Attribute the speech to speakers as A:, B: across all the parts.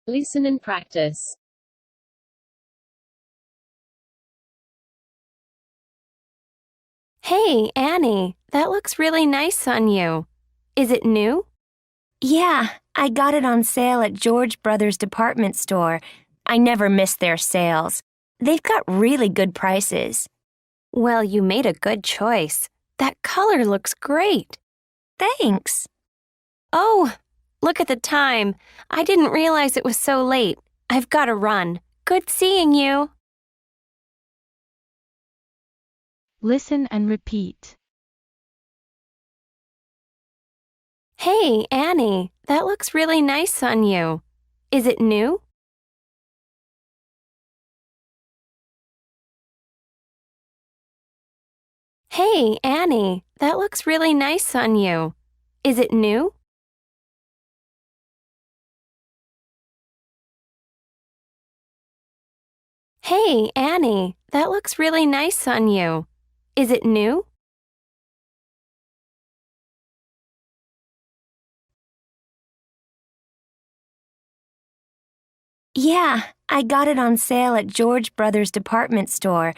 A: Listen and practice.
B: Hey, Annie, that looks really nice on you. Is it new?
C: Yeah, I got it on sale at George Brothers department store. I never miss their sales. They've got really good prices.
B: Well, you made a good choice. That color looks great.
C: Thanks.
B: Oh, look at the time. I didn't realize it was so late. I've got to run. Good seeing you.
D: Listen and repeat.
B: Hey, Annie, that looks really nice on you. Is it new? Hey, Annie, that looks really nice on you. Is it new? Hey, Annie, that looks really nice on you. Is it new?
C: Yeah, I got it on sale at George Brothers department store.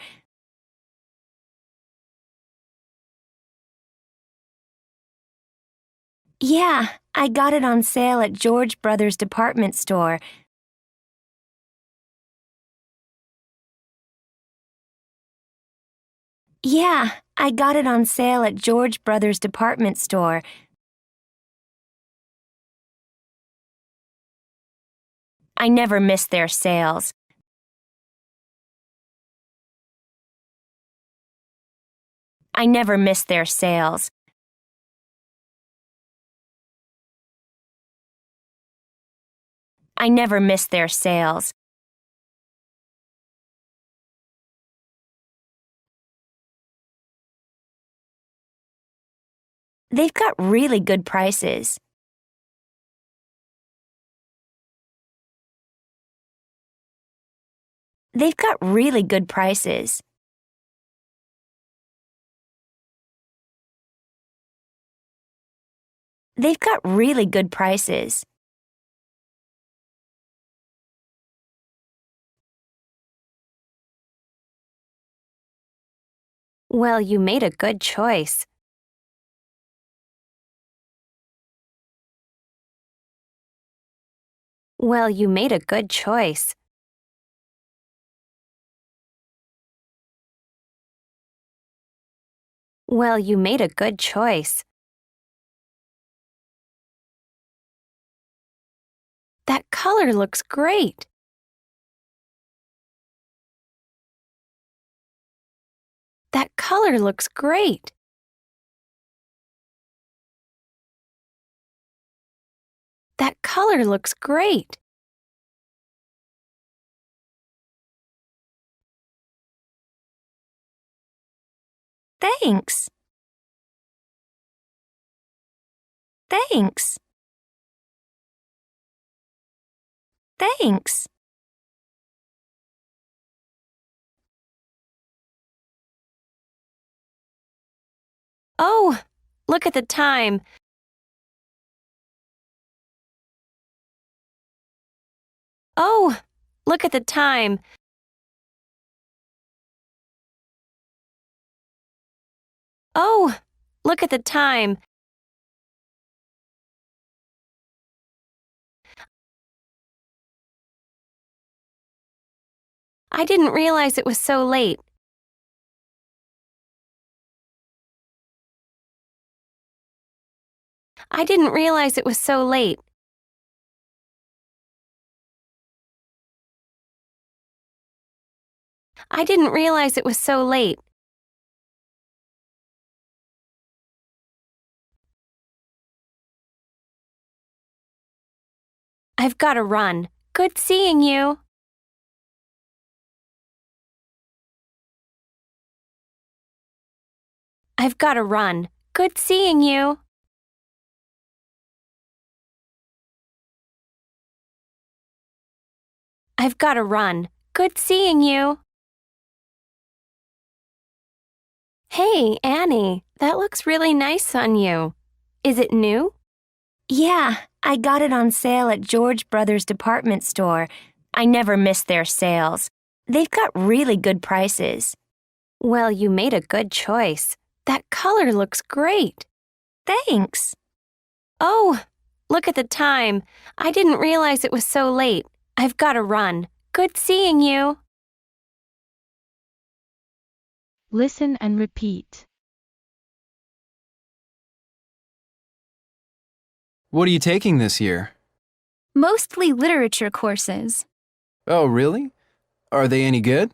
C: Yeah, I got it on sale at George Brothers department store. Yeah, I got it on sale at George Brothers department store. I never miss their sales. I never miss their sales. I never miss their sales. They've got really good prices. They've got really good prices. They've got really good prices.
B: Well, you made a good choice. Well, you made a good choice. Well, you made a good choice. That color looks great. That color looks great. That color looks great.
C: Thanks. Thanks. Thanks.
B: Oh, look at the time. Oh, look at the time. Oh, look at the time. I didn't realize it was so late. I didn't realize it was so late. I didn't realize it was so late. I've got to run. Good seeing you. I've got to run. Good seeing you. I've got to run. Good seeing you. Hey, Annie, that looks really nice on you. Is it new?
C: Yeah, I got it on sale at George Brothers Department Store. I never miss their sales. They've got really good prices.
B: Well, you made a good choice. That color looks great.
C: Thanks.
B: Oh, look at the time. I didn't realize it was so late. I've got to run. Good seeing you.
D: Listen and repeat.
A: What are you taking this year?
E: Mostly literature courses.
A: Oh, really? Are they any good?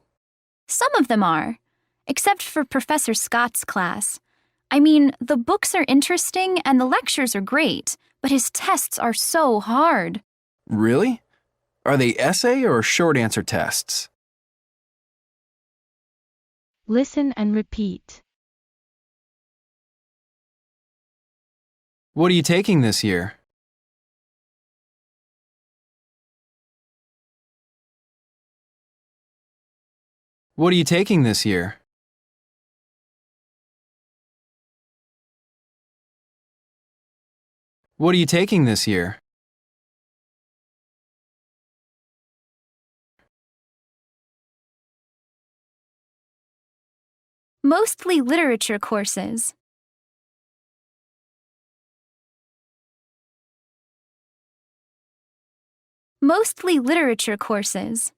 E: Some of them are, except for Professor Scott's class. I mean, the books are interesting and the lectures are great, but his tests are so hard.
A: Really? Are they essay or short answer tests?
D: Listen and repeat.
A: What are you taking this year? What are you taking this year? What are you taking this year?
E: Mostly literature courses. Mostly literature courses.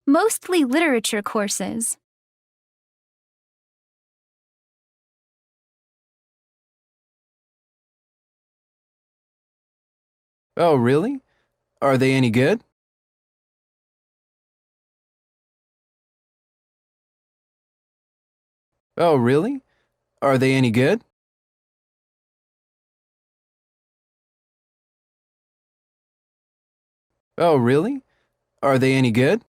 E: Mostly literature courses.
A: Oh, really? Are they any good? Oh, really? Are they any good? Oh, really? Are they any good?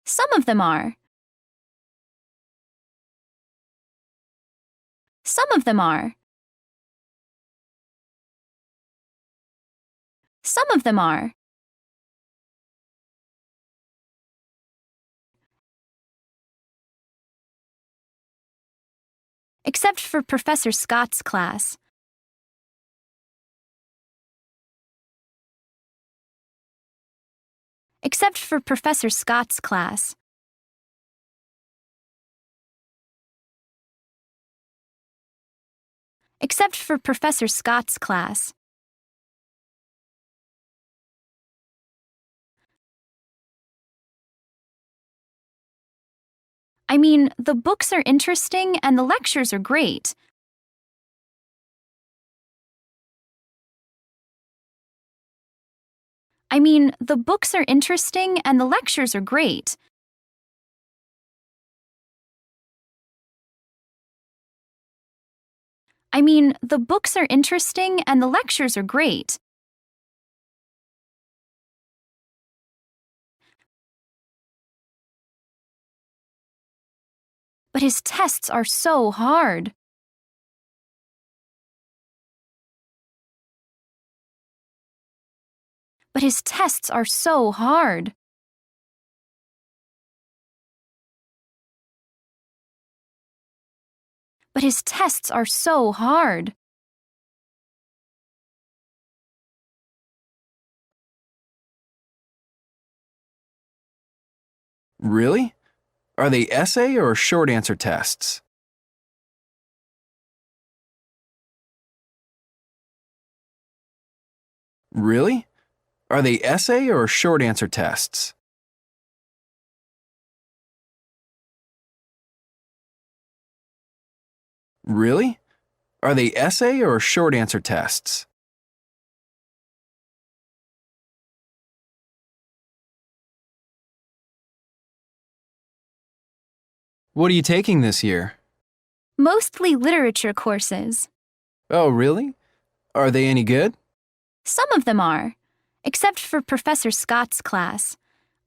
E: Some of them are. Some of them are. Some of them are. Except for Professor Scott's class. Except for Professor Scott's class. Except for Professor Scott's class. I mean, the books are interesting and the lectures are great. I mean, the books are interesting and the lectures are great. I mean, the books are interesting and the lectures are great. But his tests are so hard. But his tests are so hard. But his tests are so hard.
A: Really? Are they essay or short answer tests? Really? Are they essay or short answer tests? Really? Are they essay or short answer tests? What are you taking this year?
E: Mostly literature courses.
A: Oh, really? Are they any good?
E: Some of them are, except for Professor Scott's class.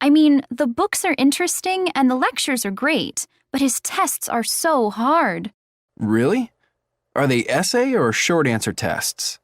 E: I mean, the books are interesting and the lectures are great, but his tests are so hard.
A: Really? Are they essay or short answer tests?